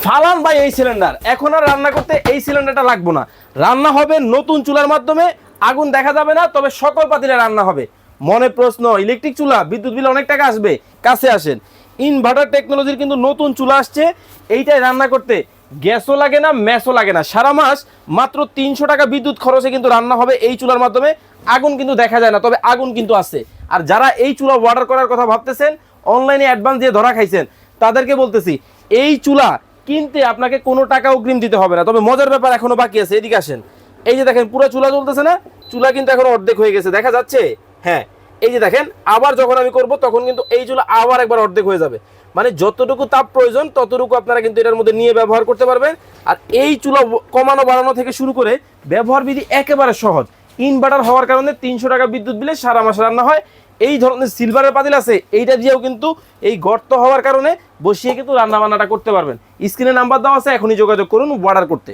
ফালান ভাই এই সিলিন্ডার, এখন আর রান্না করতে এই সিলিন্ডারটা লাগবে না। রান্না হবে নতুন চুলার মাধ্যমে, আগুন দেখা যাবে না, তবে সকল পাতিলে রান্না হবে। মনে প্রশ্ন, ইলেকট্রিক চুলা বিদ্যুৎ বিল অনেক টাকা আসবে, কাছে আসেন। ইনভার্টার টেকনোলজির কিন্তু নতুন চুলা আসছে, এইটাই রান্না করতে গ্যাসও লাগে না, ম্যাসও লাগে না। সারা মাস মাত্র 300 টাকা বিদ্যুৎ খরচে কিন্তু রান্না হবে এই চুলার মাধ্যমে। আগুন কিন্তু দেখা যায় না, তবে আগুন কিন্তু আছে। আর যারা এই চুলা অর্ডার করার কথা ভাবতেছেন, অনলাইনে অ্যাডভান্স দিয়ে ধরা খাইছেন, তাদেরকে বলতেছি এই চুলা কিনতে আপনাকে কোনো টাকা অগ্রিম দিতে হবে না। তবে মজার ব্যাপার এখনো বাকি আছে, এদিকে আসেন। এই যে দেখেন পুরো চুলা জ্বলতেছে না, চুলা কিন্তু এখন অর্ধেক হয়ে গেছে, দেখা যাচ্ছে? হ্যাঁ, এই যে দেখেন, আবার যখন আমি করব তখন কিন্তু এই চুলা আবার একবার অর্ধেক হয়ে যাবে। মানে যতটুকু তাপ প্রয়োজন ততটুকু আপনারা কিন্তু এটার মধ্যে নিয়ে ব্যবহার করতে পারবেন। আর এই চুলা কমানো বাড়ানো থেকে শুরু করে ব্যবহার বিধি একেবারে সহজ। ইনভার্টার হওয়ার কারণে 300 টাকা বিদ্যুৎ বিলে সারা মাস রান্না হয়। এই ধরনের সিলভারের পাতিল আছে, এইটা দিয়েও কিন্তু এই গর্ত হওয়ার কারণে বসিয়ে কিন্তু রান্না বান্নাটা করতে পারবেন। স্ক্রিনে নাম্বার দেওয়া আছে, এখনই যোগাযোগ করুন অর্ডার করতে।